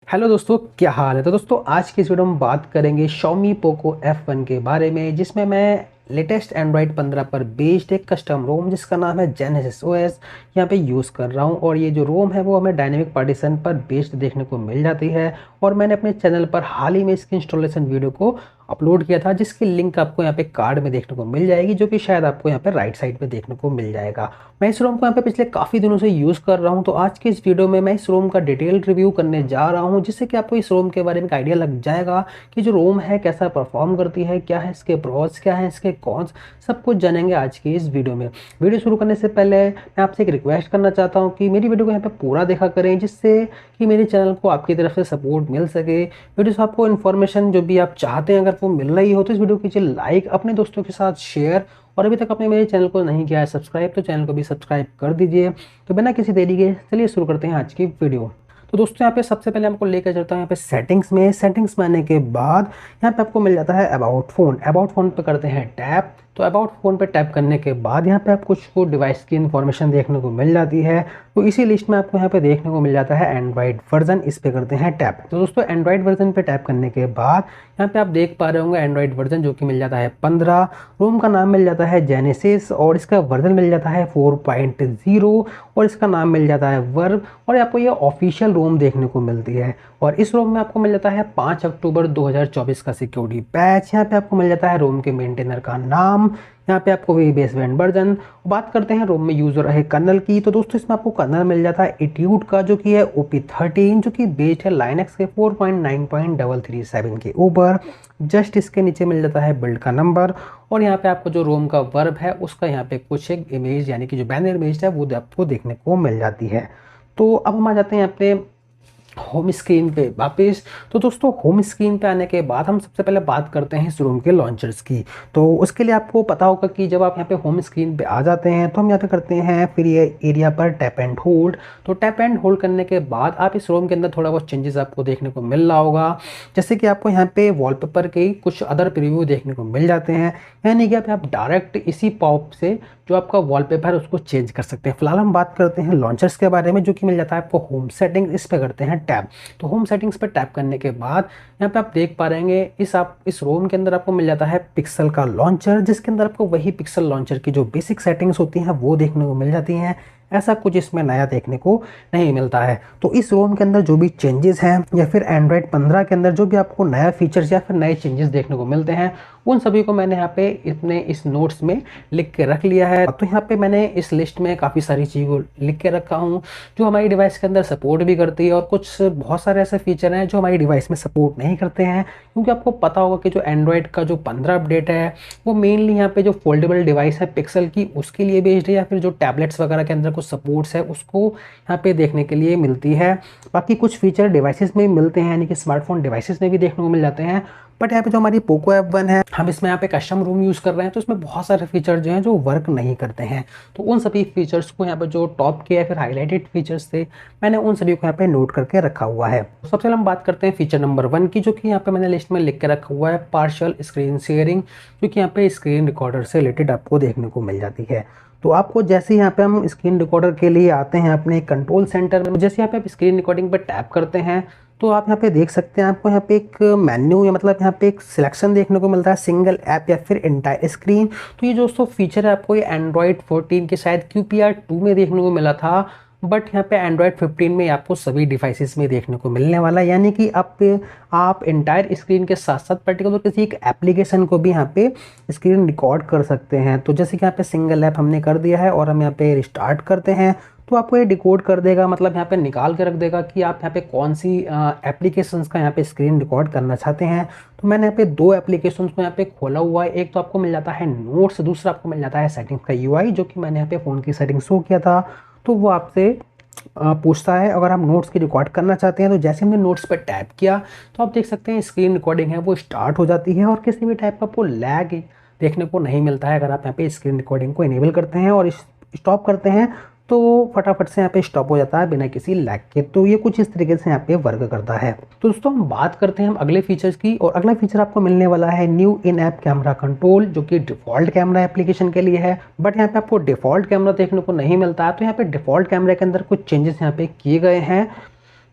Hello दोस्तों, क्या हाल है। तो दोस्तों आज की इस वीडियो में बात करेंगे Xiaomi Poco F1 के बारे में, जिसमें मैं लेटेस्ट एंड्रॉयड 15 पर बेस्ड एक कस्टम रोम जिसका नाम है Genesis OS यहाँ पे यूज़ कर रहा हूँ। और ये जो रोम है वो हमें डायनेमिक पार्टीशन पर बेस्ड देखने को मिल जाती है। और मैंने अपने चैनल पर हाल ही में इसकी इंस्टॉलेशन वीडियो को अपलोड किया था, जिसकी लिंक आपको यहाँ पे कार्ड में देखने को मिल जाएगी, जो कि शायद आपको यहाँ पे राइट साइड पे देखने को मिल जाएगा। मैं इस रोम को यहाँ पे पिछले काफ़ी दिनों से यूज़ कर रहा हूँ, तो आज की इस वीडियो में मैं इस रोम का डिटेल रिव्यू करने जा रहा हूँ, जिससे कि आपको इस रोम के बारे में एक आइडिया लग जाएगा कि जो रोम है कैसा परफॉर्म करती है, क्या है इसके प्रोस, क्या है इसके कॉन्स, सब कुछ जानेंगे आज की इस वीडियो में। वीडियो शुरू करने से पहले मैं आपसे एक रिक्वेस्ट करना चाहता हूँ कि मेरी वीडियो को यहाँ पे पूरा देखा करें, जिससे कि मेरे चैनल को आपकी तरफ से सपोर्ट मिल सके। वीडियो से आपको इन्फॉर्मेशन जो भी आप चाहते हैं अगर वो मिल रही हो तो इस वीडियो को कीजिए लाइक, अपने दोस्तों के साथ शेयर, और अभी तक आपने मेरे चैनल को नहीं किया है सब्सक्राइब तो चैनल को भी सब्सक्राइब कर दीजिए। तो बिना किसी देरी के चलिए शुरू करते हैं आज की वीडियो। तो दोस्तों यहाँ पे सबसे पहले आपको लेकर चलता हूँ यहाँ पे सेटिंग्स में आने के बाद यहाँ पे आपको मिल जाता है अबाउट फ़ोन पे करते हैं टैप। तो अबाउट फ़ोन पे टैप करने के बाद यहाँ पे आपको कुछ डिवाइस की इन्फॉर्मेशन देखने को मिल जाती है। तो इसी लिस्ट में आपको यहाँ पे देखने को मिल जाता है एंड्रॉइड वर्जन, इस पे करते हैं टैप। तो दोस्तों एंड्रॉइड वर्जन पे टैप करने के बाद यहाँ पे आप देख पा रहे होंगे एंड्रॉइड वर्जन जो कि मिल जाता है 15। रोम का नाम मिल जाता है जेनेसिस और इसका वर्जन मिल जाता है 4.0 और इसका नाम मिल जाता है वर्ब। और आपको ये ऑफिशियल रोम देखने को मिलती है। और इस रोम में आपको मिल जाता है 5 अक्टूबर 2024 का सिक्योरिटी पैच। यहाँ पे आपको मिल जाता है रोम के मेंटेनर का नाम, यहाँ पे आपको वही बेस वेरिएंट वर्जन। बात करते हैं रोम में यूज़र है कर्नल की। तो दोस्तों इसमें आपको कर्नल मिल जाता है एट्यूड का, जो कि है OP13, जो कि बेस्ड है लाइनक्स के 4.9.337 के ऊपर। जस्ट इसके नीचे मिल जाता है बिल्ड का नंबर। और यहाँ पे आपको जो रोम का वर्ब है उसका यहाँ पे कुछ एक इमेज यानी कि जो बैनर इमेज है वो आपको देखने को मिल जाती है। तो अब हम आ जाते हैं अपने होम स्क्रीन पे वापस। तो दोस्तों होम स्क्रीन पे आने के बाद हम सबसे पहले बात करते हैं इस रोम के लॉन्चर्स की। तो उसके लिए आपको पता होगा कि जब आप यहाँ पे होम स्क्रीन पे आ जाते हैं तो हम यहाँ पे करते हैं फिर ये एरिया पर टैप एंड होल्ड। तो टैप एंड होल्ड करने के बाद आप इस रोम के अंदर थोड़ा बहुत चेंजेस आपको देखने को मिल रहा होगा, जैसे कि आपको यहाँ पे वॉलपेपर के कुछ अदर प्रीव्यू देखने को मिल जाते हैं। यानी कि आप डायरेक्ट इसी पॉप से जो आपका वॉलपेपर है उसको चेंज कर सकते हैं। फिलहाल हम बात करते हैं लॉन्चर्स के बारे में, जो कि मिल जाता है आपको होम सेटिंग्स, इस पे करते हैं टैप। तो होम सेटिंग्स पे टैप करने के बाद यहाँ पे आप देख पा रहे हैं इस रोम के अंदर आपको मिल जाता है पिक्सल का लॉन्चर, जिसके अंदर आपको वही पिक्सल लॉन्चर की जो बेसिक सेटिंग्स होती हैं वो देखने को मिल जाती हैं। ऐसा कुछ इसमें नया देखने को नहीं मिलता है। तो इस रोम के अंदर जो भी चेंजेस हैं या फिर एंड्रॉयड 15 के अंदर जो भी आपको नया फीचर्स या फिर नए चेंजेस देखने को मिलते हैं उन सभी को मैंने यहाँ पे इतने इस नोट्स में लिख के रख लिया है। तो यहाँ पे मैंने इस लिस्ट में काफ़ी सारी चीज़ों को लिख के रखा हूँ जो हमारी डिवाइस के अंदर सपोर्ट भी करती है, और कुछ बहुत सारे ऐसे फीचर हैं जो हमारी डिवाइस में सपोर्ट नहीं करते हैं। क्योंकि आपको पता होगा कि जो एंड्रॉयड का जो 15 अपडेट है वो मेनली यहाँ पे जो फोल्डेबल डिवाइस है पिक्सल की उसके लिए बेस्ड है, या फिर जो टैबलेट्स वगैरह के अंदर कुछ सपोर्ट्स है उसको यहाँ पे देखने के लिए मिलती है। बाकी कुछ फीचर डिवाइसेस में मिलते हैं, यानी कि स्मार्टफोन डिवाइसेस में भी देखने को मिल जाते हैं। बट यहाँ पे जो हमारी पोको F1 है, हम इसमें यहाँ पे कस्टम रूम यूज़ कर रहे हैं, तो इसमें बहुत सारे फीचर जो हैं जो वर्क नहीं करते हैं। तो उन सभी फीचर्स को यहाँ पे जो टॉप के या फिर हाईलाइटेड फीचर्स थे मैंने उन सभी को यहाँ पे नोट करके रखा हुआ है। सबसे पहले हम बात करते हैं फीचर नंबर 1 की, जो कि यहाँ पे मैंने लिस्ट में लिख के रखा हुआ है पार्शियल स्क्रीन शेयरिंग, जो कि यहाँ पे स्क्रीन रिकॉर्डर से रिलेटेड आपको देखने को मिल जाती है। तो आपको जैसे यहाँ पे हम स्क्रीन रिकॉर्डर के लिए आते हैं अपने कंट्रोल सेंटर में, जैसे यहाँ पे आप स्क्रीन रिकॉर्डिंग पर टैप करते हैं तो आप यहाँ पे देख सकते हैं आपको यहाँ पे एक मेन्यू या मतलब यहाँ पे एक सिलेक्शन देखने को मिलता है, सिंगल ऐप या फिर एंटायर स्क्रीन। तो ये दोस्तों फीचर है आपको ये एंड्रॉयड 14 के शायद QPR 2 में देखने को मिला था, बट यहाँ पे एंड्रॉयड 15 में आपको सभी डिवाइसेस में देखने को मिलने वाला है। यानी कि आप एंटायर स्क्रीन के साथ साथ पर्टिकुलर किसी एक एप्लीकेशन को भी यहाँ पे स्क्रीन रिकॉर्ड कर सकते हैं। तो जैसे कि यहाँ पे सिंगल ऐप हमने कर दिया है और हम यहाँ पे रिस्टार्ट करते हैं तो आपको ये डिकोड कर देगा, मतलब यहाँ पे निकाल के रख देगा कि आप यहाँ पे कौन सी एप्लीकेशंस का यहाँ पे स्क्रीन रिकॉर्ड करना चाहते हैं। तो मैंने यहाँ पे 2 एप्लीकेशंस को यहाँ पे खोला हुआ है। एक तो आपको मिल जाता है नोट्स, दूसरा आपको मिल जाता है सेटिंग्स का UI, जो कि मैंने यहाँ पे फ़ोन की सेटिंग शो किया था। तो वो आपसे पूछता है अगर आप नोट्स की रिकॉर्ड करना चाहते हैं। तो जैसे हमने नोट्स पर टैप किया तो आप देख सकते हैं स्क्रीन रिकॉर्डिंग है वो स्टार्ट हो जाती है, और किसी भी टाइप का आपको लैग देखने को नहीं मिलता है अगर आप यहाँ पे स्क्रीन रिकॉर्डिंग को इनेबल करते हैं और स्टॉप करते हैं तो फटाफट से यहाँ पे स्टॉप हो जाता है बिना किसी लैग के। तो ये कुछ इस तरीके से यहाँ पे वर्क करता है। तो दोस्तों हम बात करते हैं हम अगले फीचर्स की, और अगला फीचर आपको मिलने वाला है new in app camera control, जो कि डिफ़ॉल्ट कैमरा एप्लीकेशन के लिए है। बट यहाँ पे आपको डिफ़ॉल्ट कैमरा देखने को नहीं मिलता है। तो यहाँ पे डिफ़ॉल्ट कैमरे के अंदर कुछ चेंजेस यहाँ पे किए गए हैं।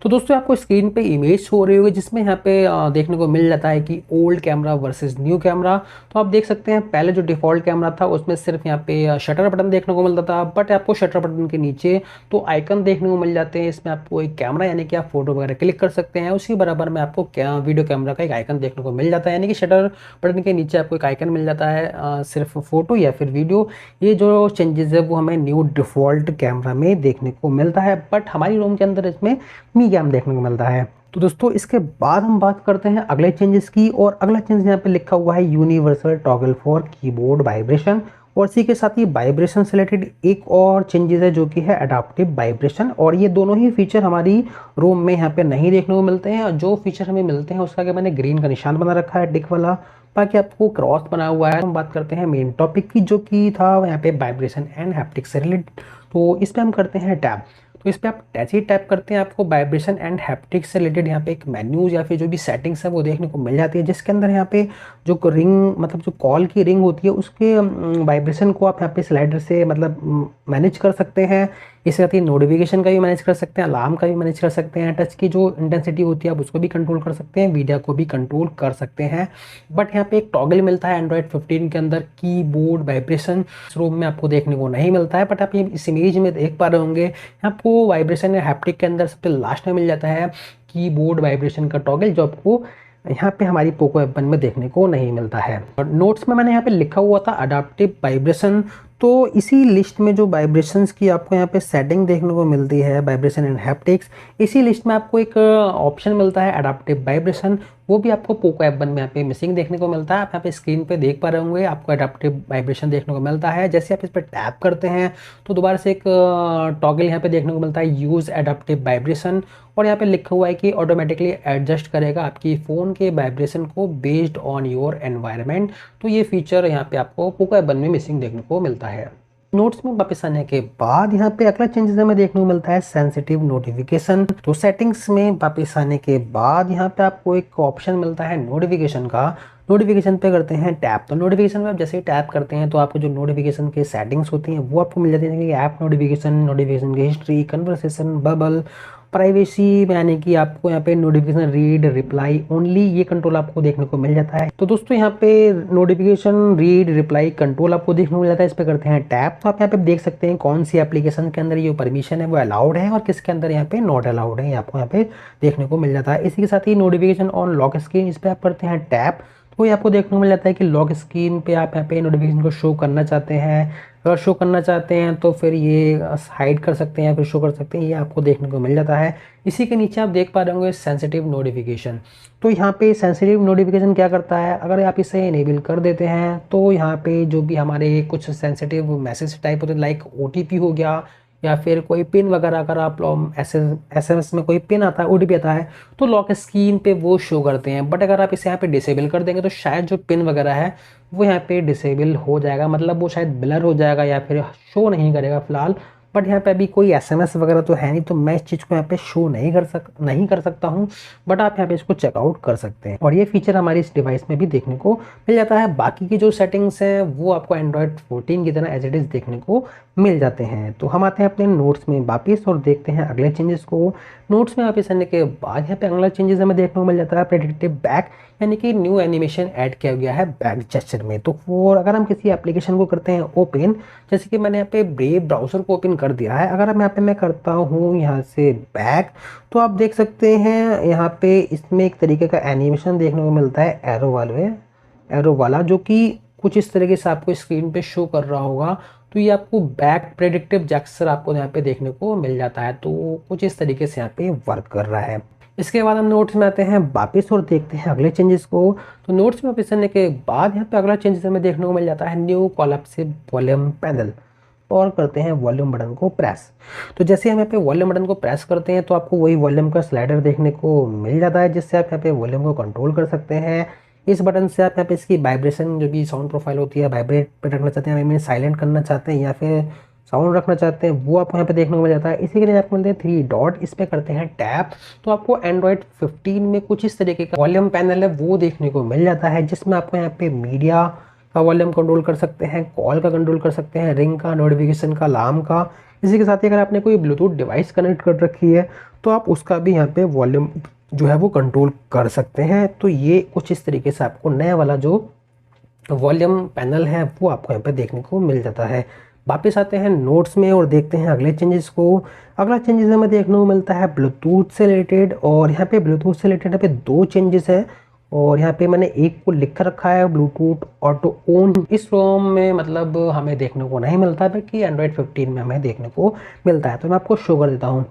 तो दोस्तों आपको स्क्रीन पे इमेज शो हो रही होगी जिसमें यहाँ पे देखने को मिल जाता है कि old camera versus new camera. तो आप देख सकते हैं पहले जो डिफ़ॉल्ट कैमरा था उसमें सिर्फ यहाँ पे शटर बटन देखने को मिलता था, बट आपको शटर बटन के नीचे तो आइकन देखने को मिल जाते हैं। इसमें आपको एक कैमरा यानी कि आप फोटो वगैरह क्लिक कर सकते हैं, उसी बराबर में आपको वीडियो कैमरा का एक आइकन देखने को मिल जाता है, यानी कि शटर बटन के नीचे आपको एक आइकन मिल जाता है सिर्फ फोटो या फिर वीडियो। ये जो चेंजेस है वो हमें न्यू डिफ़ॉल्ट कैमरा में देखने को मिलता है, बट हमारी रोम के अंदर इसमें मी कैम देखने को मिलता है। तो दोस्तों इसके बाद हम बात करते हैं अगले चेंजेस की, और अगला चेंज यहाँ पे लिखा हुआ है universal toggle for keyboard vibration. और इसी के साथ ही वाइब्रेशन से रिलेटेड एक और चेंजेस है जो कि है अडाप्टिव वाइब्रेशन, और ये दोनों ही फीचर हमारी रोम में यहाँ पे नहीं देखने को मिलते हैं। और जो फीचर हमें मिलते हैं उसका मैंने ग्रीन का निशान बना रखा है टिक वाला, बाकी आपको क्रॉस बना हुआ है। हम बात करते हैं मेन टॉपिक की जो कि था यहाँ पे वाइब्रेशन एंड हैप्टिक्स से रिलेटेड। तो इस पर हम करते हैं टैब। तो इस पर आप जैसे ही टैप करते हैं आपको वाइब्रेशन एंड हैप्टिक्स से रिलेटेड यहाँ पे एक मेन्यूज या फिर जो भी सेटिंग्स है वो देखने को मिल जाती है, जिसके अंदर यहाँ पे जो रिंग मतलब जो कॉल की रिंग होती है उसके वाइब्रेशन को आप यहाँ पे स्लाइडर से मतलब मैनेज कर सकते हैं। इसके साथ ही नोटिफिकेशन का भी मैनेज कर सकते हैं, अलार्म का भी मैनेज कर सकते हैं, टच की जो इंटेंसिटी होती है आप उसको भी कंट्रोल कर सकते हैं, मीडिया को भी कंट्रोल कर सकते हैं। बट यहाँ पे एक टॉगल मिलता है एंड्रॉयड 15 के अंदर कीबोर्ड वाइब्रेशन, इस रूम में आपको देखने को नहीं मिलता है। बट आप ये इस इमेज में देख पा रहे होंगे आपको वाइब्रेशन या हैप्टिक के अंदर सबसे लास्ट में मिल जाता है कीबोर्ड वाइब्रेशन का टॉगल, जो आपको यहाँ पे हमारी पोको F1 में देखने को नहीं मिलता है। और नोट्स में मैंने यहाँ पे लिखा हुआ था अडाप्टिव वाइब्रेशन, तो इसी लिस्ट में जो वाइब्रेशंस की आपको यहाँ पे सेटिंग देखने को मिलती है वाइब्रेशन एंड हैप्टिक्स, इसी लिस्ट में आपको एक ऑप्शन मिलता है अडाप्टिव वाइब्रेशन, वो भी आपको पोको F1 में यहाँ पे मिसिंग देखने को मिलता है। आप यहाँ पे स्क्रीन पे देख पा रहे होंगे आपको अडाप्टिव वाइब्रेशन देखने को मिलता है। जैसे आप इस पर टैप करते हैं तो दोबारा से एक टॉगल यहाँ पे देखने को मिलता है यूज़ अडाप्टिव वाइब्रेशन, और यहाँ पे लिखा हुआ है कि ऑटोमेटिकली एडजस्ट करेगा आपकी फ़ोन के वाइब्रेशन को बेस्ड ऑन योर एनवायरनमेंट। तो ये फीचर यहाँ पे आपको पोको F1 में मिसिंग देखने को मिलता है। नोट्स में वापस आने के बाद यहाँ पे अगला चेंजेस हमें देखने को मिलता है सेंसिटिव नोटिफिकेशन। तो सेटिंग्स में वापस आने के बाद यहाँ पे आपको एक ऑप्शन मिलता है नोटिफिकेशन का। नोटिफिकेशन पे करते हैं टैप। तो नोटिफिकेशन पे आप जैसे ही टैप करते हैं तो आपको जो नोटिफिकेशन के सेटिंग्स होती हैं वो आपको मिल जाती है, ऐप नोटिफिकेशन, नोटिफिकेशन की हिस्ट्री, कन्वर्सेशन, बबल, प्राइवेसी में, यानी कि आपको यहाँ पे नोटिफिकेशन रीड रिप्लाई ओनली, ये कंट्रोल आपको देखने को मिल जाता है। तो दोस्तों यहाँ पे नोटिफिकेशन रीड रिप्लाई कंट्रोल आपको देखने को मिल जाता है। इस पे करते हैं टैप तो आप यहाँ पे देख सकते हैं कौन सी एप्लीकेशन के अंदर ये परमिशन है वो अलाउड है और किसके अंदर यहाँ पे नॉट अलाउड है, ये आपको यहाँ पे देखने को मिल जाता है। इसी के साथ ही नोटिफिकेशन ऑन लॉक स्क्रीन, इस पर आप करते हैं टैप तो ये आपको देखने को मिल जाता है कि लॉक स्क्रीन पे आप यहाँ पे नोटिफिकेशन को शो करना चाहते हैं। अगर शो करना चाहते हैं तो फिर ये हाइड कर सकते हैं, फिर शो कर सकते हैं, ये आपको देखने को मिल जाता है। इसी के नीचे आप देख पा रहे होंगे सेंसिटिव नोटिफिकेशन। तो यहाँ पे सेंसिटिव नोटिफिकेशन क्या करता है, अगर आप इसे इनेबल कर देते हैं तो यहाँ पे जो भी हमारे कुछ सेंसिटिव मैसेज टाइप होते हैं लाइक OTP हो गया या फिर कोई पिन वगैरह, अगर आप SMS में कोई पिन आता है, OTP आता है, तो लॉक स्क्रीन पे वो शो करते हैं। बट अगर आप इसे यहाँ पे डिसेबल कर देंगे तो शायद जो पिन वगैरह है वो यहाँ पे डिसेबल हो जाएगा, मतलब वो शायद ब्लर हो जाएगा या फिर शो नहीं करेगा फिलहाल। बट यहाँ पे अभी कोई SMS वगैरह तो है नहीं, तो मैं इस चीज़ को यहाँ पे शो नहीं कर सकता हूँ। बट आप यहाँ पे इसको चेकआउट कर सकते हैं और ये फीचर हमारी इस डिवाइस में भी देखने को मिल जाता है। बाकी की जो सेटिंग्स हैं वो आपको एंड्रॉयड 14 की तरह एज इट इज़ देखने को मिल जाते हैं। तो हम आते हैं अपने नोट्स में वापस और देखते हैं अगले चेंजेस को। नोट्स में वापस आने के बाद यहाँ पे अगला चेंजेस हमें देखने को मिल जाता है प्रेडिक्टिव बैक, यानी कि न्यू एनिमेशन ऐड किया गया है बैक जेस्चर में। तो वो अगर हम किसी एप्लीकेशन को करते हैं ओपन, जैसे कि मैंने यहाँ पे ब्रेव ब्राउज़र को ओपन कर दिया है, अगर हम यहाँ पे मैं करता हूँ यहाँ से बैक, तो आप देख सकते हैं यहाँ पे इसमें एक तरीके का एनिमेशन देखने को मिलता है एरो वाला, जो कि कुछ इस तरीके से आपको स्क्रीन पे शो कर रहा होगा। तो ये आपको बैक प्रेडिक्टिव जेस्चर आपको यहाँ पे देखने को मिल जाता है, तो कुछ इस तरीके से यहाँ पे वर्क कर रहा है। इसके बाद हम नोट्स में आते हैं वापस और देखते हैं अगले चेंजेस को। तो नोट्स में वापस आने के बाद यहाँ पे अगला चेंजेस हमें देखने को मिल जाता है न्यू कोलैप्सिव वॉल्यूम पैनल, और करते हैं वॉल्यूम बटन को प्रेस। तो जैसे हम यहाँ पे वॉल्यूम बटन को प्रेस करते हैं तो आपको वही वॉल्यूम का स्लाइडर देखने को मिल जाता है, जिससे आप यहाँ पे वॉल्यूम को कंट्रोल कर सकते हैं। इस बटन से आप यहाँ पे इसकी वाइब्रेशन जो भी साउंड प्रोफाइल होती है वाइब्रेट पे रखना चाहते हैं, मीन साइलेंट करना चाहते हैं या फिर साउंड रखना चाहते हैं, वो आपको यहाँ पे देखने को मिल जाता है। इसी के लिए आपको मिलते हैं 3 डॉट, इस पे करते हैं टैप तो आपको एंड्रॉयड 15 में कुछ इस तरीके का वॉल्यूम पैनल है वो देखने को मिल जाता है, जिसमें आपको यहाँ पे मीडिया का वॉल्यूम कंट्रोल कर सकते हैं, कॉल का कंट्रोल कर सकते हैं, रिंग का, नोटिफिकेशन का, अलार्म का। इसी के साथ ही अगर आपने कोई ब्लूटूथ डिवाइस कनेक्ट कर रखी है तो आप उसका भी यहाँ पे वॉल्यूम जो है वो कंट्रोल कर सकते हैं। तो ये कुछ इस तरीके से आपको नया वाला जो वॉल्यूम पैनल है वो आपको यहाँ पे देखने को मिल जाता है। वापस आते हैं नोट्स में और देखते हैं अगले चेंजेस को। अगला चेंजेस हमें देखने को मिलता है ब्लूटूथ से रिलेटेड, और यहाँ पे ब्लूटूथ से रिलेटेड यहाँ पे 2 चेंजेस है, और यहाँ पे मैंने एक को लिख कर रखा है ब्लूटूथ ऑटो ऑन। इस रोम में मतलब हमें देखने को नहीं मिलता, बल्कि एंड्रॉयड 15 में हमें देखने को मिलता है। तो मैं आपको शो कर देता हूँ।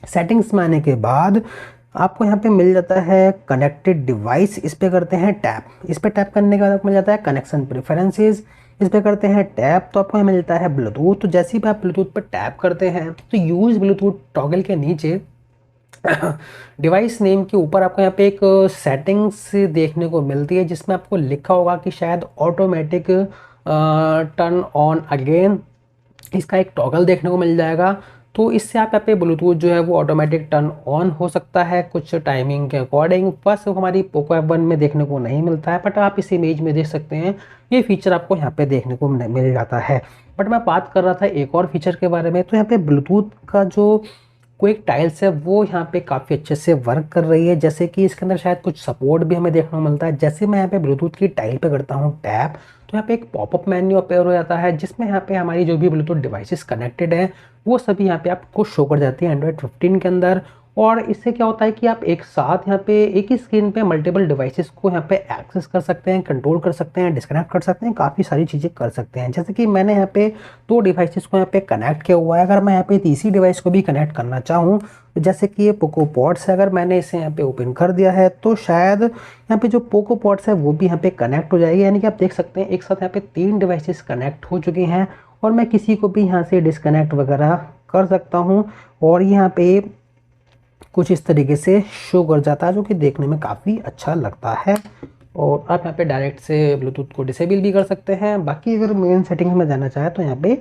सेटिंग्स में आने के बाद आपको यहाँ पे मिल जाता है कनेक्टेड डिवाइस, इस पे करते हैं टैप। इस पे टैप करने के बाद आपको मिल जाता है कनेक्शन प्रेफरेंसेस, इस पे करते हैं टैप तो आपको यहाँ मिल जाता है ब्लूटूथ। तो जैसे ही आप ब्लूटूथ पर टैप करते हैं तो यूज ब्लूटूथ टॉगल के नीचे डिवाइस नेम के ऊपर आपको यहाँ पे एक सेटिंग्स देखने को मिलती है, जिसमें आपको लिखा होगा कि शायद ऑटोमेटिक टर्न ऑन अगेन, इसका एक टॉगल देखने को मिल जाएगा। तो इससे आप यहाँ पे ब्लूटूथ जो है वो ऑटोमेटिक टर्न ऑन हो सकता है कुछ टाइमिंग के अकॉर्डिंग। बस हमारी पोको F1 में देखने को नहीं मिलता है, बट आप इस इमेज में देख सकते हैं ये फीचर आपको यहाँ पे देखने को मिल जाता है। बट मैं बात कर रहा था एक और फीचर के बारे में। तो यहाँ पे ब्लूटूथ का जो क्विक टाइल्स है वो यहाँ पे काफ़ी अच्छे से वर्क कर रही है, जैसे कि इसके अंदर शायद कुछ सपोर्ट भी हमें देखने को मिलता है। जैसे मैं यहाँ पे ब्लूटूथ की टाइल पे करता हूँ टैप, तो यहाँ पे एक पॉपअप मेन्यू अपेयर हो जाता है, जिसमें यहाँ पे हमारी जो भी ब्लूटूथ डिवाइसेस कनेक्टेड है वो सभी यहाँ पे आपको शो कर जाती है एंड्रॉयड 15 के अंदर। और इससे क्या होता है कि आप एक साथ यहाँ पे एक ही स्क्रीन पे मल्टीपल डिवाइसेस को यहाँ पे एक्सेस कर सकते हैं, कंट्रोल कर सकते हैं, डिस्कनेक्ट कर सकते हैं, काफ़ी सारी चीज़ें कर सकते हैं। जैसे कि मैंने यहाँ पे 2 डिवाइसेस को यहाँ पे कनेक्ट किया हुआ है। अगर मैं यहाँ पे तीसरी डिवाइस को भी कनेक्ट करना चाहूँ, तो जैसे कि ये पोको पॉड्स है, अगर मैंने इसे यहाँ पे ओपन कर दिया है तो शायद यहाँ पे जो पोको पॉड्स है वो भी यहाँ पे कनेक्ट हो जाएगी। यानी कि आप देख सकते हैं एक साथ यहाँ पे 3 डिवाइसेस कनेक्ट हो चुके हैं, और मैं किसी को भी यहाँ से डिस्कनेक्ट वगैरह कर सकता हूँ, और यहाँ पे कुछ इस तरीके से शो कर जाता है, जो कि देखने में काफ़ी अच्छा लगता है। और आप यहाँ पे डायरेक्ट से ब्लूटूथ को डिसेबल भी कर सकते हैं। बाकी अगर मेन सेटिंग्स में जाना चाहे तो यहाँ पे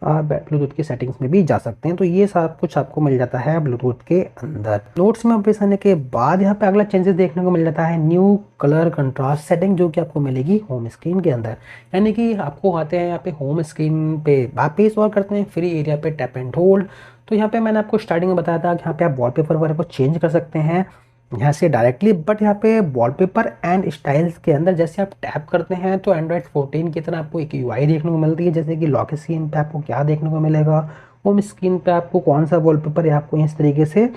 आप ब्लूटूथ की सेटिंग्स में भी जा सकते हैं। तो ये सब कुछ आपको मिल जाता है ब्लूटूथ के अंदर। नोट्स में वापस आने के बाद यहाँ पे अगला चेंजेस देखने को मिल जाता है न्यू कलर कंट्रास्ट सेटिंग, जो कि आपको मिलेगी होम स्क्रीन के अंदर। यानी कि आपको आते हैं यहाँ पे होम स्क्रीन पे वापस और करते हैं फ्री एरिया पे टैप एंड होल्ड। तो यहाँ पे मैंने आपको स्टार्टिंग में बताया था कि यहाँ पे आप वॉलपेपर वगैरह को चेंज कर सकते हैं यहाँ से डायरेक्टली। बट यहाँ पे वॉलपेपर एंड स्टाइल्स के अंदर जैसे आप टैप करते हैं तो एंड्रॉयड 14 की तरह आपको एक यूआई देखने को मिलती है, जैसे कि लॉक स्क्रीन पे आपको क्या देखने को मिलेगा, होम स्क्रीन पे आपको कौन सा वॉलपेपर है आपको इस तरीके से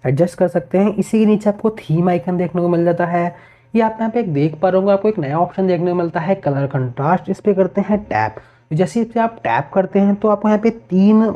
एडजस्ट कर सकते हैं। इसी के नीचे आपको थीम आइकन देखने को मिल जाता है। ये आप यहाँ पे एक देख पा रहे होंगे, आपको एक नया ऑप्शन देखने को मिलता है कलर कंट्रास्ट। इस पर करते हैं टैप। जैसे इस पर आप टैप करते हैं तो आपको यहाँ पे 3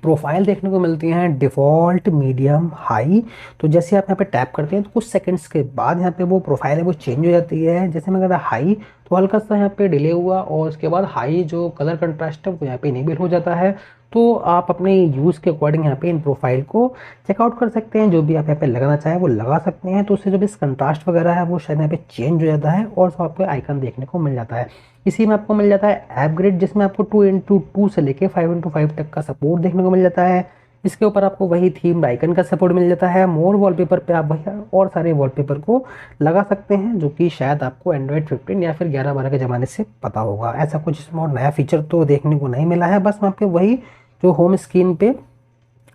प्रोफाइल देखने को मिलती हैं, डिफ़ॉल्ट, मीडियम, हाई। तो जैसे आप यहाँ पे टैप करते हैं तो कुछ सेकंड्स के बाद यहाँ पे वो प्रोफाइल है वो चेंज हो जाती है। जैसे मैं कहता हाई तो हल्का सा यहाँ पे डिले हुआ, और उसके बाद हाई जो कलर कंट्रास्ट है वो यहाँ पे इनेबल हो जाता है। तो आप अपने यूज़ के अकॉर्डिंग यहाँ पे इन प्रोफाइल को चेकआउट कर सकते हैं, जो भी आप यहाँ पे लगाना चाहें वो लगा सकते हैं। तो उससे जो भी कंट्रास्ट वगैरह है वो शायद यहाँ पे चेंज हो जाता है, और आपको आइकन देखने को मिल जाता है। इसी में आपको मिल जाता है ऐप ग्रिड, जिसमें आपको 2x2 से लेके 5x5 तक का सपोर्ट देखने को मिल जाता है। इसके ऊपर आपको वही थीम आइकन का सपोर्ट मिल जाता है। मोर वॉलपेपर पे आप वही और सारे वॉलपेपर को लगा सकते हैं, जो कि शायद आपको एंड्रॉयड 15 या फिर 11-12 के ज़माने से पता होगा। ऐसा कुछ इसमें और नया फीचर तो देखने को नहीं मिला है, बस वहाँ पे वही जो होम स्क्रीन पे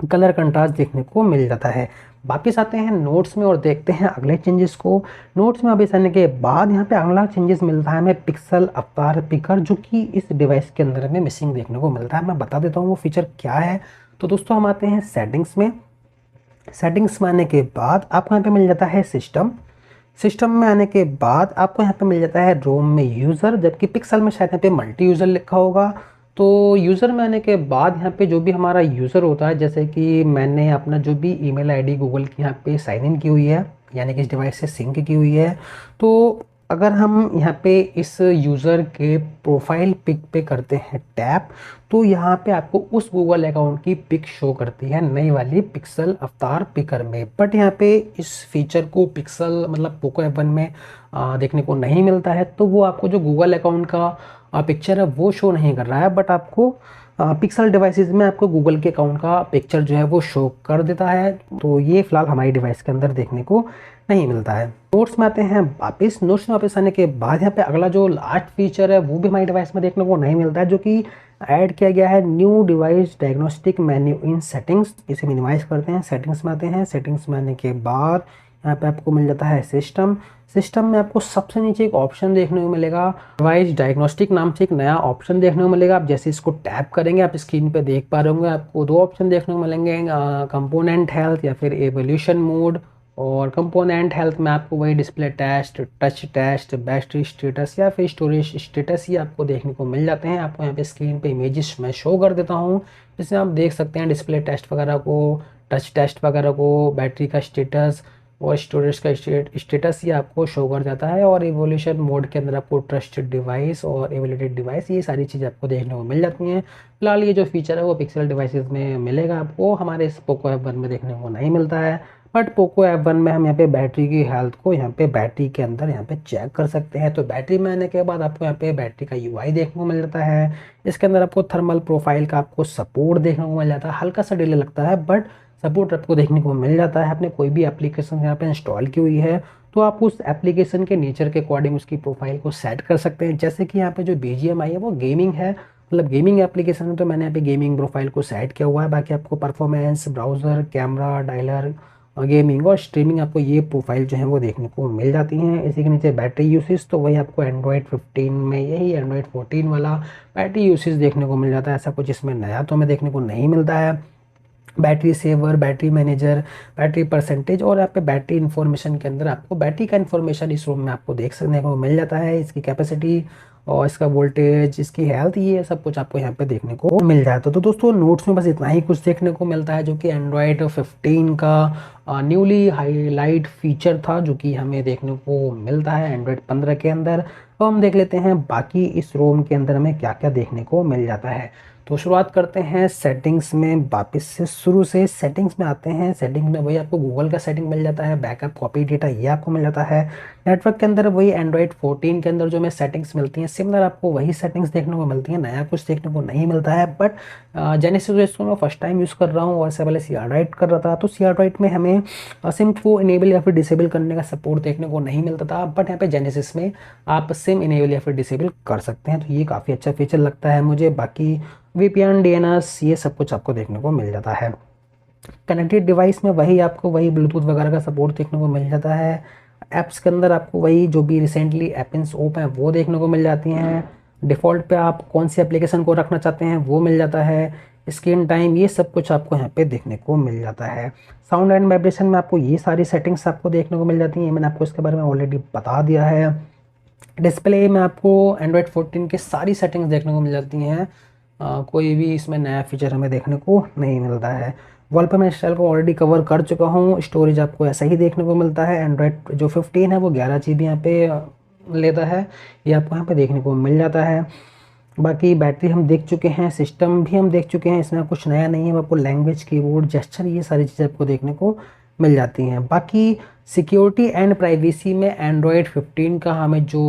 कलर कंट्रास्ट देखने को मिल जाता है। वापिस आते हैं नोट्स में और देखते हैं अगले चेंजेस को। नोट्स में वापिस आने के बाद यहाँ पे अगला चेंजेस मिलता है हमें पिक्सल अवतार पिकर, जो कि इस डिवाइस के अंदर हमें मिसिंग देखने को मिलता है। मैं बता देता हूँ वो फीचर क्या है। तो दोस्तों हम आते हैं सेटिंग्स में। सेटिंग्स में आने के बाद आपको यहाँ पे मिल जाता है सिस्टम। सिस्टम में आने के बाद आपको यहाँ पे मिल जाता है रोम में यूज़र, जबकि पिक्सल में शायद यहाँ पे मल्टी यूज़र लिखा होगा। तो यूज़र में आने के बाद यहाँ पे जो भी हमारा यूज़र होता है, जैसे कि मैंने अपना जो भी ईमेल आईडी गूगल की यहाँ पे साइन इन की हुई है, यानी कि इस डिवाइस से सिंक की हुई है। तो अगर हम यहाँ पे इस यूज़र के प्रोफाइल पिक पे करते हैं टैप, तो यहाँ पे आपको उस गूगल अकाउंट की पिक शो करती है नई वाली पिक्सल अवतार पिकर में। बट यहाँ पे इस फीचर को पिक्सल मतलब पोको F1 में देखने को नहीं मिलता है। तो वो आपको जो गूगल अकाउंट का पिक्चर है वो शो नहीं कर रहा है, बट आपको पिक्सल डिवाइसेस में आपको गूगल के अकाउंट का पिक्चर जो है वो शो कर देता है, तो ये फिलहाल हमारी डिवाइस के अंदर देखने को नहीं मिलता है। नोट्स में आते हैं वापस। नोट्स में वापस आने के बाद यहाँ पे अगला जो लास्ट फीचर है वो भी हमारी डिवाइस में देखने को नहीं मिलता है, जो कि ऐड किया गया है न्यू डिवाइस डायग्नोस्टिक मेन्यू इन सेटिंग्स। इसे मिनिमाइज करते हैं, सेटिंग्स में आते हैं। सेटिंग्स में आने के बाद यहाँ पे आपको मिल जाता है सिस्टम। सिस्टम में आपको सबसे नीचे एक ऑप्शन देखने को मिलेगा, डिवाइस डायग्नोस्टिक नाम से एक नया ऑप्शन देखने को मिलेगा। आप जैसे इसको टैप करेंगे आप स्क्रीन पे देख पा रहे होंगे, आपको दो ऑप्शन देखने को मिलेंगे, कंपोनेंट हेल्थ या फिर एवोल्यूशन मोड। और कंपोनेंट हेल्थ में आपको वही display test, touch test, battery status या फिर स्टोरेज स्टेटस ही आपको देखने को मिल जाते हैं। आपको यहाँ पे स्क्रीन पे इमेजेस मैं शो कर देता हूँ, जिसमें आप देख सकते हैं डिस्प्ले टेस्ट वगैरह को, टच टेस्ट वगैरह को, बैटरी का स्टेटस और स्टोरेज का स्टेटस ही आपको शो कर जाता है। और इवोल्यूशन मोड के अंदर आपको ट्रस्टेड डिवाइस और एवेलेटेड डिवाइस, ये सारी चीज़ें आपको देखने को मिल जाती हैं। फिलहाल ये जो फीचर है वो पिक्सल डिवाइसेस में मिलेगा आपको, हमारे इस पोको F1 में देखने को नहीं मिलता है। बट पोको F1 में हम यहाँ पे बैटरी की हेल्थ को यहाँ पे बैटरी के अंदर यहाँ पे चेक कर सकते हैं। तो बैटरी में आने के बाद आपको यहाँ पे बैटरी का UI देखने को मिल जाता है। इसके अंदर आपको थर्मल प्रोफाइल का आपको सपोर्ट देखने को मिल जाता है। हल्का सा डिले लगता है बट सपोर्ट आपको देखने को मिल जाता है। आपने कोई भी एप्लीकेशन यहाँ पे इंस्टॉल की हुई है तो आप उस एप्लीकेशन के नेचर के अकॉर्डिंग उसकी प्रोफाइल को सेट कर सकते हैं। जैसे कि यहाँ पे जो BGMI है वो गेमिंग है, मतलब गेमिंग एप्लीकेशन है, तो मैंने यहाँ पे गेमिंग प्रोफाइल को सेट किया हुआ है। बाकी आपको performance, browser, camera, dialer, gaming और स्ट्रीमिंग, आपको ये प्रोफाइल जो है वो देखने को मिल जाती हैं। इसी के नीचे बैटरी यूसेज, तो वही आपको एंड्रॉयड 15 में यही एंड्रॉयड 14 वाला बैटरी यूसेज देखने को मिल जाता है। ऐसा कुछ इसमें नया तो हमें देखने को नहीं मिलता है। Battery saver, battery manager, battery percentage और यहाँ पे बैटरी इन्फॉर्मेशन के अंदर आपको बैटरी का इन्फॉर्मेशन इस रूम में आपको देख सकने को मिल जाता है। इसकी कैपेसिटी और इसका वोल्टेज, इसकी हेल्थ, ये सब कुछ आपको यहाँ पे देखने को मिल जाता है। तो दोस्तों नोट्स में बस इतना ही कुछ देखने को मिलता है, जो कि एंड्रॉयड 15 का न्यूली हाईलाइट फीचर था, जो कि हमें देखने को मिलता है एंड्रॉयड 15 के अंदर। तो हम देख लेते हैं बाकी इस रोम के अंदर हमें क्या क्या देखने को मिल जाता है। तो शुरुआत करते हैं सेटिंग्स में, वापस से शुरू से सेटिंग्स में आते हैं। सेटिंग में वही आपको गूगल का सेटिंग मिल जाता है, बैकअप, कॉपी डेटा ये आपको मिल जाता है। नेटवर्क के अंदर वही एंड्रॉयड 14 के अंदर जो हमें सेटिंग्स मिलती हैं सिमिलर आपको वही सेटिंग्स देखने को मिलती हैं, नया कुछ देखने को नहीं मिलता है। बट जेनेसिस को मैं फर्स्ट टाइम यूज़ कर रहा हूँ और इससे पहले CRWrite कर रहा था, तो CRWrite में हमें सिम को इनेबल या फिर डिसेबल करने का सपोर्ट देखने को नहीं मिलता था। बट यहाँ पे जेनेसिस में आप सिम इनेबल या फिर डिसेबल कर सकते हैं, तो ये काफ़ी अच्छा फीचर लगता है मुझे। बाकी VPN, DNS ये सब कुछ आपको देखने को मिल जाता है। कनेक्टेड डिवाइस में वही आपको वही ब्लूटूथ वगैरह का सपोर्ट देखने को मिल जाता है। ऐप्स के अंदर आपको वही जो भी रिसेंटली एप्स ओपन है वो देखने को मिल जाती हैं। डिफ़ॉल्ट पे आप कौन सी एप्लीकेशन को रखना चाहते हैं वो मिल जाता है। स्क्रीन टाइम, ये सब कुछ आपको यहाँ पे देखने को मिल जाता है। साउंड एंड वाइब्रेशन में आपको ये सारी सेटिंग्स आपको देखने को मिल जाती हैं, मैंने आपको इसके बारे में ऑलरेडी बता दिया है। डिस्प्ले में आपको एंड्रॉयड 14 की सारी सेटिंग्स देखने को मिल जाती हैं। कोई भी इसमें नया फीचर हमें देखने को नहीं मिलता है। वॉलपेपर स्टाइल को ऑलरेडी कवर कर चुका हूँ। स्टोरेज आपको ऐसा ही देखने को मिलता है। एंड्रॉयड जो 15 है वो 11 GB यहाँ पे लेता है, ये आपको यहाँ पे देखने को मिल जाता है। बाकी बैटरी हम देख चुके हैं, सिस्टम भी हम देख चुके हैं, इसमें कुछ नया नहीं है। आपको लैंग्वेज, कीबोर्ड, जेस्चर, ये सारी चीज़ें आपको देखने को मिल जाती हैं। बाकी सिक्योरिटी एंड प्राइवेसी में एंड्रॉयड 15 का हमें जो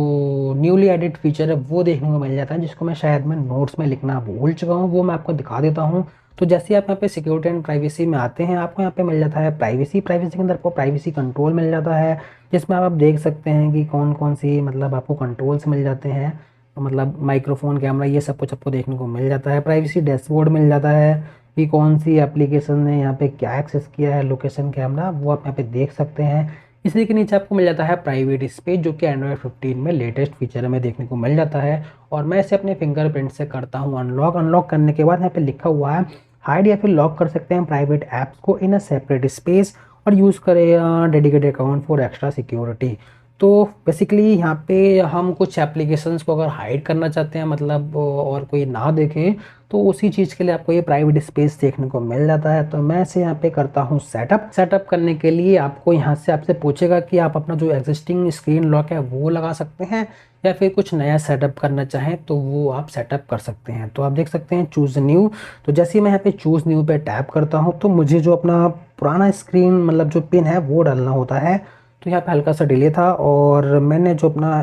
न्यूली एडिड फीचर है वो देखने को मिल जाता है, जिसको मैं नोट्स में लिखना भूल चुका हूँ, वो मैं आपको दिखा देता हूँ। तो जैसे आप यहाँ पे सिक्योरिटी एंड प्राइवेसी में आते हैं, आपको यहाँ पे मिल जाता है प्राइवेसी के अंदर आपको प्राइवेसी कंट्रोल मिल जाता है, जिसमें आप देख सकते हैं कि कौन कौन सी मतलब आपको कंट्रोल्स मिल जाते हैं, मतलब माइक्रोफोन, कैमरा, ये सब कुछ आपको देखने को मिल जाता है। प्राइवेसी डैशबोर्ड मिल जाता है कि कौन सी एप्लीकेशन ने यहाँ पे क्या एक्सेस किया है, लोकेशन, कैमरा, वो आप यहाँ पे देख सकते हैं। इसी के नीचे आपको मिल जाता है प्राइवेट स्पेस, जो कि एंड्रॉयड 15 में लेटेस्ट फीचर हमें देखने को मिल जाता है। और मैं इसे अपने फिंगरप्रिंट से करता हूँ अनलॉक करने के बाद यहाँ पे लिखा हुआ है हाइड या फिर लॉक कर सकते हैं प्राइवेट ऐप्स को इन अ सेपरेट स्पेस और यूज़ करें dedicated account for extra security. तो बेसिकली यहाँ पे हम कुछ एप्लीकेशंस को अगर हाइड करना चाहते हैं, मतलब और कोई ना देखे, तो उसी चीज़ के लिए आपको ये प्राइवेट स्पेस देखने को मिल जाता है। तो मैं इसे यहाँ पे करता हूँ सेटअप करने के लिए आपको यहाँ से आपसे पूछेगा कि आप अपना जो एग्जिस्टिंग स्क्रीन लॉक है वो लगा सकते हैं या फिर कुछ नया सेटअप करना चाहें तो वो आप सेटअप कर सकते हैं। तो आप देख सकते हैं चूज़ न्यू, तो जैसे ही मैं यहाँ पे चूज़ न्यू पे टैप करता हूँ तो मुझे जो अपना पुराना स्क्रीन मतलब जो पिन है वो डालना होता है। तो यहाँ पे हल्का सा डिले था और मैंने जो अपना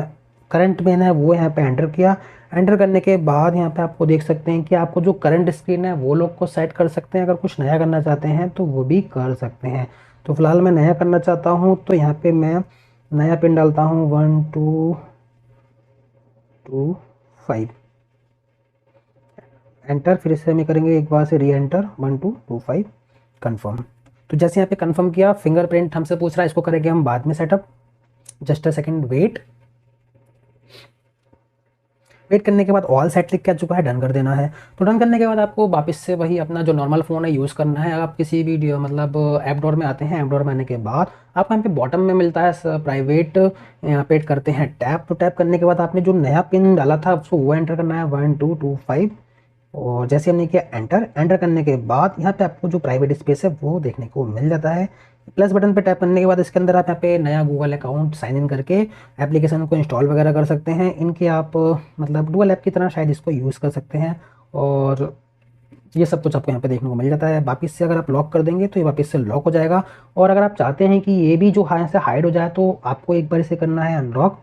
करंट पिन है वो यहाँ पे एंटर किया। एंटर करने के बाद यहाँ पे आपको देख सकते हैं कि आपको जो करंट स्क्रीन है वो लोग को सेट कर सकते हैं। अगर कुछ नया करना चाहते हैं तो वो भी कर सकते हैं। तो फिलहाल मैं नया करना चाहता हूँ, तो यहाँ पे मैं नया पिन डालता हूँ 1225, एंटर। फिर से हमें करेंगे एक बार से री एंटर 1225, कन्फर्म। तो जैसे यहाँ पे कन्फर्म किया, फिंगरप्रिंट हमसे पूछ रहा है, इसको करेंगे हम बाद में setup. Just a second wait. Wait करने के बाद ऑल सेट लिख के आ चुका है, डन कर देना है। तो डन करने के बाद आपको वापस से वही अपना जो नॉर्मल फ़ोन है यूज़ करना है। आप किसी भी मतलब ऐप डोर में आते हैं। ऐप डोर में आने के बाद आपको यहाँ पे बॉटम में मिलता है प्राइवेट, यहाँ पे करते हैं टैप। तो टैप करने के बाद आपने जो नया पिन डाला था उसको वो एंटर करना है 1225। और जैसे हमने किया एंटर, एंटर करने के बाद यहाँ पे आपको जो प्राइवेट स्पेस है वो देखने को मिल जाता है। प्लस बटन पे टैप करने के बाद इसके अंदर आप यहाँ पे नया गूगल अकाउंट साइन इन करके एप्लीकेशन को इंस्टॉल वगैरह कर सकते हैं। इनके आप मतलब डुअल ऐप की तरह शायद इसको यूज़ कर सकते हैं। और ये सब कुछ आपको यहाँ पे देखने को मिल जाता है। वापस से अगर आप लॉक कर देंगे तो ये वापस से लॉक हो जाएगा। और अगर आप चाहते हैं कि ये भी जो यहाँ से हाइड हो जाए तो आपको एक बार इसे करना है अनलॉक।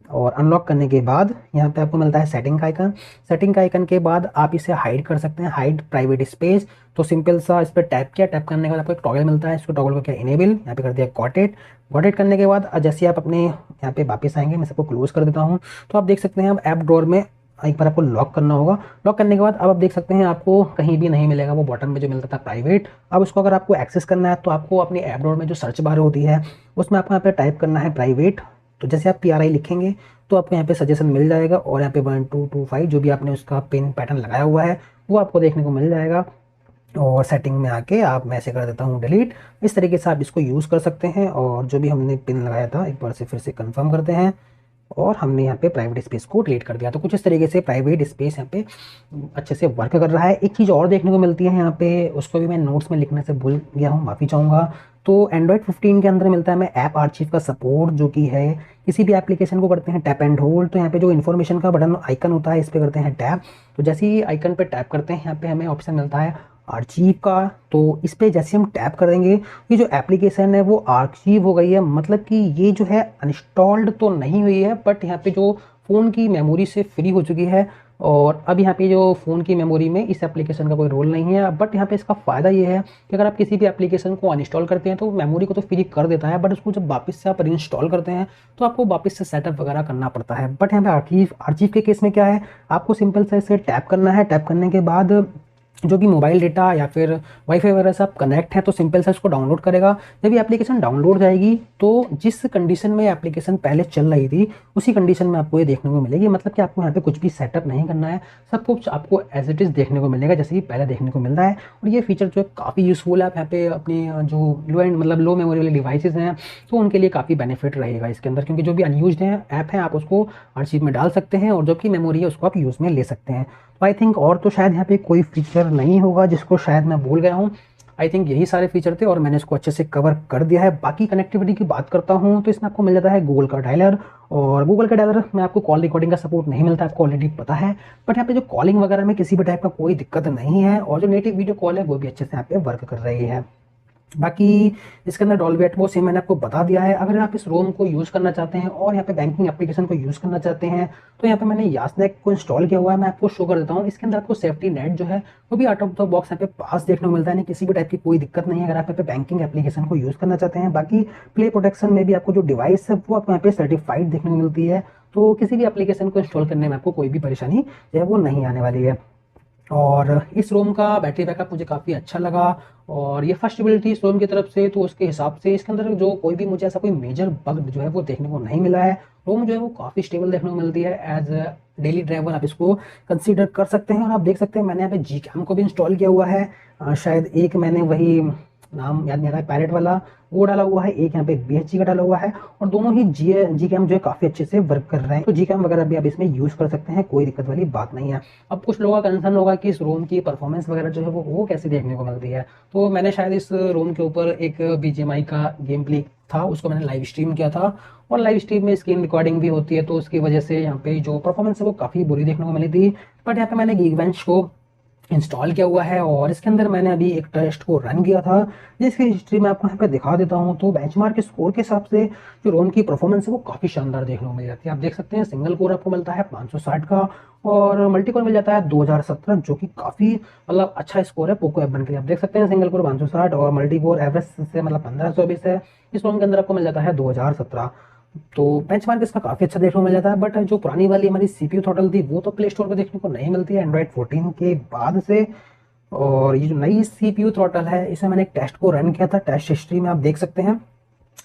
और अनलॉक करने के बाद यहाँ पे आपको मिलता है सेटिंग का आइकन। सेटिंग का आइकन के बाद आप इसे हाइड कर सकते हैं, हाइड प्राइवेट स्पेस। तो सिंपल सा इस पर टैप किया, टैप करने के बाद आपको एक टॉगल मिलता है, इसको टॉगल को क्या इनेबल यहाँ पे कर दिया गॉट इट करने के बाद जैसे आप अपने यहाँ पे वापस आएंगे, मैं सबको क्लोज कर देता हूँ। तो आप देख सकते हैं अब ऐप ड्रॉअर में एक बार आपको लॉक करना होगा। लॉक करने के बाद अब आप देख सकते हैं आपको कहीं भी नहीं मिलेगा वो बॉटम में जो मिलता था प्राइवेट। अब उसको अगर आपको एक्सेस करना है तो आपको अपनी ऐप ड्रॉअर में जो सर्च बार होती है उसमें आपको यहाँ पे टाइप करना है प्राइवेट। तो जैसे आप PRI लिखेंगे तो आपको यहाँ पे सजेशन मिल जाएगा और यहाँ पे 1225 जो भी आपने उसका पिन पैटर्न लगाया हुआ है वो आपको देखने को मिल जाएगा। और सेटिंग में आके आप मैं ऐसे कर देता हूँ डिलीट। इस तरीके से आप इसको यूज़ कर सकते हैं। और जो भी हमने पिन लगाया था एक बार से फिर से कंफर्म करते हैं और हमने यहाँ पे प्राइवेट स्पेस को डिलीट कर दिया। तो कुछ इस तरीके से प्राइवेट स्पेस यहाँ पे अच्छे से वर्क कर रहा है। एक चीज़ और देखने को मिलती है यहाँ पे, उसको भी मैं नोट्स में लिखने से भूल गया हूँ, माफ़ी चाहूँगा। तो एंड्रॉयड 15 के अंदर मिलता है हमें ऐप आर्चिव का सपोर्ट, जो कि है किसी भी एप्लीकेशन को करते हैं टैप एंड होल्ड। तो यहाँ पे जो इन्फॉर्मेशन का बटन आइकन होता है इस पर करते हैं टैप। तो जैसे ही आइकन पे टैप करते हैं यहाँ पे हमें ऑप्शन मिलता है आर्चीव का। तो इस पर जैसे हम टैप करेंगे ये जो एप्लीकेशन है वो आर्चीव हो गई है। मतलब कि ये जो है अनइंस्टॉल्ड तो नहीं हुई है, बट यहाँ पे जो फ़ोन की मेमोरी से फ्री हो चुकी है। और अब यहाँ पे जो फ़ोन की मेमोरी में इस एप्लीकेशन का कोई रोल नहीं है। बट यहाँ पे इसका फ़ायदा ये है कि अगर आप किसी भी एप्लीकेशन को अनइंस्टॉल करते हैं तो मेमोरी को तो फ्री कर देता है, बट उसको जब वापस से आप रीइंस्टॉल करते हैं तो आपको वापस से सेटअप वगैरह करना पड़ता है। बट यहाँ पे आर्चीव के केस में क्या है, आपको सिंपल से इसे टैप करना है। टैप करने के बाद जो भी मोबाइल डेटा या फिर वाईफाई वगैरह से आप कनेक्ट हैं तो सिंपल से उसको डाउनलोड करेगा। जब ये एप्लीकेशन डाउनलोड जाएगी तो जिस कंडीशन में एप्लीकेशन पहले चल रही थी उसी कंडीशन में आपको ये देखने को मिलेगी। मतलब कि आपको यहाँ पे कुछ भी सेटअप नहीं करना है, सब कुछ आपको एज इट इज़ देखने को मिलेगा जैसे कि पहले देखने को मिल रहा है। और ये फीचर जो है काफ़ी यूज़फुल है। आप यहाँ पे अपनी जो लो एंड मतलब लो मेमोरी वाले डिवाइसेज हैं तो उनके लिए काफ़ी बेनिफिट रहेगा इसके अंदर, क्योंकि जो भी अनयूज्ड हैं ऐप हैं आप उसको आर्चीव में डाल सकते हैं और जो कि मेमोरी है उसको आप यूज़ में ले सकते हैं। तो आई थिंक और तो शायद यहाँ पे कोई फीचर नहीं होगा जिसको शायद मैं भूल गया हूँ। आई थिंक यही सारे फीचर थे और मैंने इसको अच्छे से कवर कर दिया है। बाकी कनेक्टिविटी की बात करता हूँ तो इसमें आपको मिल जाता है गूगल का डायलर। और गूगल का डायलर में आपको कॉल रिकॉर्डिंग का सपोर्ट नहीं मिलता, आपको ऑलरेडी पता है। बट यहाँ पे जो कॉलिंग वगैरह में किसी भी टाइप का कोई दिक्कत नहीं है और जो नेटिव वीडियो कॉल है वो भी अच्छे से यहाँ पे वर्क कर रही है। बाकी इसके अंदर डॉल्बी एटमॉस ये मैंने आपको बता दिया है। अगर आप इस रोम को यूज़ करना चाहते हैं और यहाँ पे बैंकिंग एप्लीकेशन को यूज़ करना चाहते हैं तो यहाँ पे मैंने यासनेक को इंस्टॉल किया हुआ है, मैं आपको शो कर देता हूँ। इसके अंदर आपको सेफ्टी नेट जो है वो भी आउट ऑफ द बॉक्स यहाँ पे पास देखने को मिलता है, नहीं किसी भी टाइप की कोई दिक्कत नहीं है अगर आप यहाँ पे बैंकिंग एप्लीकेशन को यूज़ करना चाहते हैं। बाकी प्ले प्रोटेक्शन में भी आपको जो डिवाइस है वो आपको यहाँ पे सर्टिफाइड देखने को मिलती है, तो किसी भी एप्लीकेशन को इंस्टॉल करने में आपको कोई भी परेशानी जो है वो नहीं आने वाली है। और इस रोम का बैटरी बैकअप मुझे काफ़ी अच्छा लगा और ये फर्स्ट बिल्ड थी इस रोम की तरफ से, तो उसके हिसाब से इसके अंदर जो कोई भी मुझे ऐसा कोई मेजर बग जो है वो देखने को नहीं मिला है। रोम जो है वो काफ़ी स्टेबल देखने को मिलती है। एज डेली ड्राइवर आप इसको कंसीडर कर सकते हैं। और आप देख सकते हैं मैंने यहाँ पे GCam को भी इंस्टॉल किया हुआ है। शायद एक मैंने वही नाम याद नहीं आ रहा है पैरेट वाला वो डाला हुआ है, एक यहाँ पे BHG का डाला हुआ है और दोनों ही GCam जो है काफ़ी अच्छे से वर्क कर रहे हैं। तो GCam वगैरह भी आप इसमें यूज़ कर सकते हैं, कोई दिक्कत वाली बात नहीं है। अब कुछ लोगों का कंसर्न होगा कि इस रोम की परफॉर्मेंस वगैरह जो है वो कैसे देखने को मिलती है। तो मैंने शायद इस रोम के ऊपर एक BGMI का गेम प्ले था उसको मैंने लाइव स्ट्रीम किया था और लाइव स्ट्रीम में स्क्रीन रिकॉर्डिंग भी होती है, तो उसकी वजह से यहाँ पे जो परफॉर्मेंस है वो काफ़ी बुरी देखने को मिली थी। बट यहाँ पे मैंने गीकबेंच को इंस्टॉल किया हुआ है और इसके अंदर मैंने अभी एक टेस्ट को रन किया था, जिसकी हिस्ट्री मैं आपको यहाँ पे दिखा देता हूँ। तो बेंचमार्क स्कोर के हिसाब से जो रोम की परफॉर्मेंस है वो काफ़ी शानदार देखने को मिल जाती है। आप देख सकते हैं सिंगल कोर आपको मिलता है 560 का और मल्टी कोर मिल जाता है 2017, जो कि काफ़ी मतलब अच्छा स्कोर है पोको F1 के लिए। आप देख सकते हैं सिंगल कोर 560 और मल्टी कोर एवरेज से मतलब 1520 है। इस रोम के अंदर आपको मिल जाता है 2017। तो बेंचमार्क इसका काफ़ी अच्छा देखने को मिल जाता है। बट जो पुरानी वाली हमारी सीपीयू थ्रॉटल थी वो तो प्ले स्टोर पर देखने को नहीं मिलती है एंड्रॉइड 14 के बाद से। और ये जो नई सीपीयू थ्रॉटल है इसमें मैंने एक टेस्ट को रन किया था। टेस्ट हिस्ट्री में आप देख सकते हैं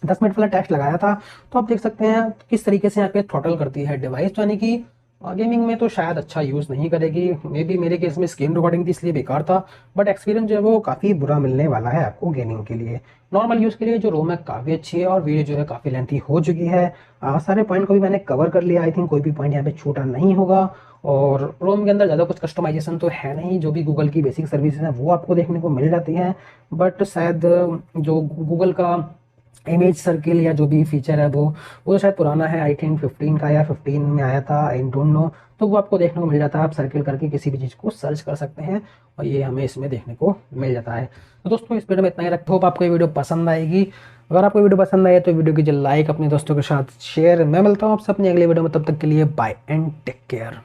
10 मिनट वाला टेस्ट लगाया था। तो आप देख सकते हैं किस तरीके से यहाँ पे थ्रॉटल करती है डिवाइस। तो यानी कि गेमिंग में तो शायद अच्छा यूज़ नहीं करेगी, मे बी मेरे केस में स्क्रीन रिकॉर्डिंग थी इसलिए बेकार था। बट एक्सपीरियंस जो है वो काफ़ी बुरा मिलने वाला है आपको गेमिंग के लिए। नॉर्मल यूज़ के लिए जो रोम है काफ़ी अच्छी है और वीडियो जो है काफ़ी लेंथी हो चुकी है। सारे पॉइंट को भी मैंने कवर कर लिया। आई थिंक कोई भी पॉइंट यहाँ पे छूटा नहीं होगा। और रोम के अंदर ज़्यादा कुछ कस्टमाइजेशन तो है नहीं, जो भी गूगल की बेसिक सर्विसेज हैं वो आपको देखने को मिल जाती हैं। बट शायद जो गूगल का इमेज सर्किल या जो भी फीचर है वो तो शायद पुराना है। आई थिंक 15 का या 15 में आया था, आई डोंट नो। तो वो आपको देखने को मिल जाता है। आप सर्किल करके किसी भी चीज़ को सर्च कर सकते हैं और ये हमें इसमें देखने को मिल जाता है। तो दोस्तों इस वीडियो में इतना ही रखते। होप आपको ये वीडियो पसंद आएगी। अगर आपको वीडियो पसंद आए तो वीडियो कीजिए लाइक, अपने दोस्तों के साथ शेयर। मैं मिलता हूँ आपसे अपनी अगली वीडियो में, तब तक के लिए बाय एंड टेक केयर।